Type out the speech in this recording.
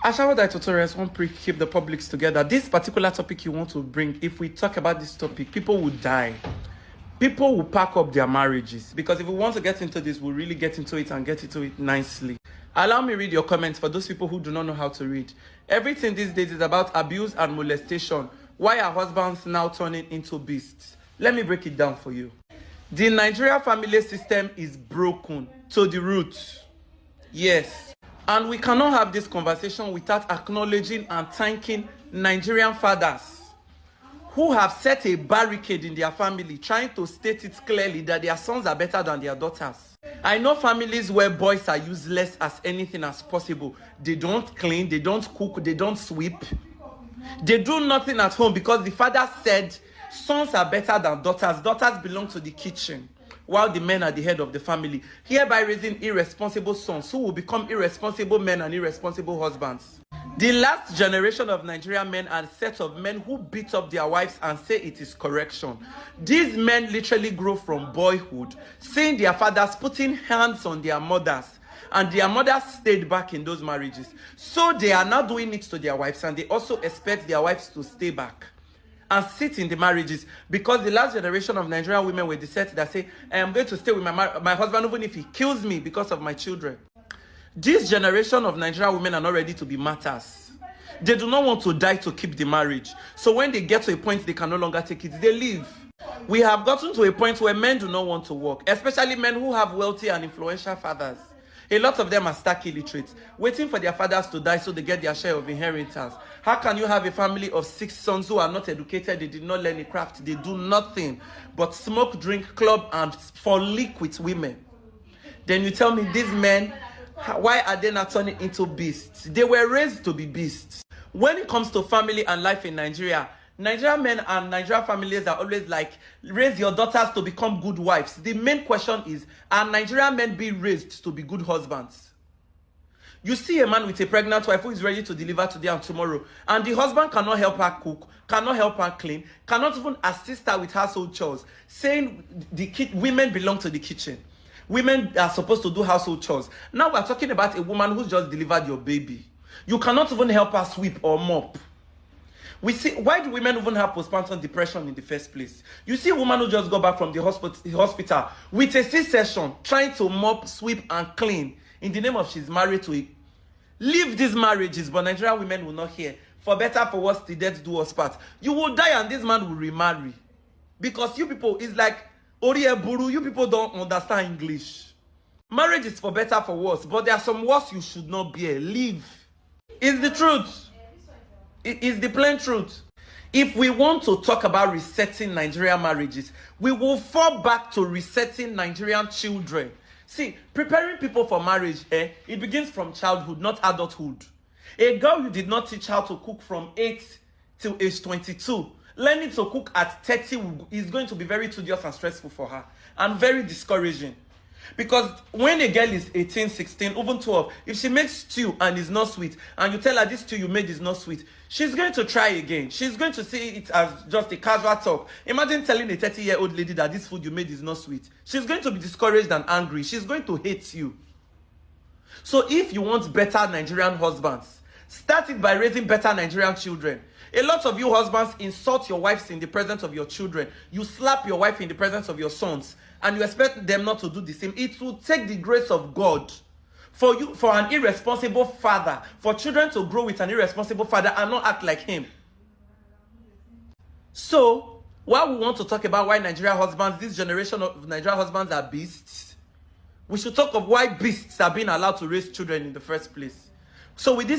Ashawada tutorials won't keep the publics together. This particular topic you want to bring, if we talk about this topic, people will die. People will pack up their marriages. Because if we want to get into this, we'll really get into it and get into it nicely. Allow me read your comments for those people who do not know how to read. Everything these days is about abuse and molestation. Why are husbands now turning into beasts? Let me break it down for you. The Nigeria family system is broken to the root. Yes. And we cannot have this conversation without acknowledging and thanking Nigerian fathers who have set a barricade in their family, trying to state it clearly that their sons are better than their daughters. I know families where boys are useless as anything as possible. They don't clean, they don't cook, they don't sweep. They do nothing at home because the father said sons are better than daughters. Daughters belong to the kitchen, while the men are the head of the family, hereby raising irresponsible sons who will become irresponsible men and irresponsible husbands. The last generation of Nigerian men are a set of men who beat up their wives and say it is correction. These men literally grow from boyhood, seeing their fathers putting hands on their mothers, and their mothers stayed back in those marriages. So they are now doing it to their wives, and they also expect their wives to stay back and sit in the marriages, because the last generation of Nigerian women were the set that say, I am going to stay with my husband even if he kills me because of my children. This generation of Nigerian women are not ready to be martyrs. They do not want to die to keep the marriage. So when they get to a point they can no longer take it, they leave. We have gotten to a point where men do not want to work, especially men who have wealthy and influential fathers. A lot of them are stark illiterates, waiting for their fathers to die so they get their share of inheritance. How can you have a family of 6 sons who are not educated, they did not learn a craft, they do nothing but smoke, drink, club, and fall leak with women? Then you tell me these men, why are they not turning into beasts? They were raised to be beasts. When it comes to family and life in Nigeria, Nigerian men and Nigerian families are always like, raise your daughters to become good wives. The main question is, are Nigerian men being raised to be good husbands? You see a man with a pregnant wife who is ready to deliver today and tomorrow, and the husband cannot help her cook, cannot help her clean, cannot even assist her with household chores, saying women belong to the kitchen. Women are supposed to do household chores. Now we're talking about a woman who's just delivered your baby. You cannot even help her sweep or mop. We see, why do women even have postpartum depression in the first place? You see a woman who just got back from the hospital with a C-section, trying to mop, sweep, and clean in the name of she's married to it. Leave these marriages, but Nigerian women will not hear. For better, for worse, the death do us part. You will die and this man will remarry. Because you people, it's like, Oriye Buru, you people don't understand English. Marriage is for better, for worse, but there are some words you should not bear. Leave. It's the truth. It is the plain truth. If we want to talk about resetting Nigerian marriages, we will fall back to resetting Nigerian children. See, preparing people for marriage, it begins from childhood, not adulthood. A girl you did not teach how to cook from 8 till age 22, learning to cook at 30 is going to be very tedious and stressful for her, and very discouraging. Because when a girl is 18, 16, even 12, if she makes stew and is not sweet, and you tell her this stew you made is not sweet, she's going to try again. She's going to see it as just a casual talk. Imagine telling a 30-year-old lady that this food you made is not sweet. She's going to be discouraged and angry. She's going to hate you. So if you want better Nigerian husbands, start it by raising better Nigerian children. A lot of you husbands insult your wives in the presence of your children. You slap your wife in the presence of your sons, and you expect them not to do the same. It will take the grace of God for an irresponsible father, for children to grow with an irresponsible father and not act like him. So, while we want to talk about why Nigerian husbands, this generation of Nigerian husbands are beasts, we should talk of why beasts are being allowed to raise children in the first place. So with this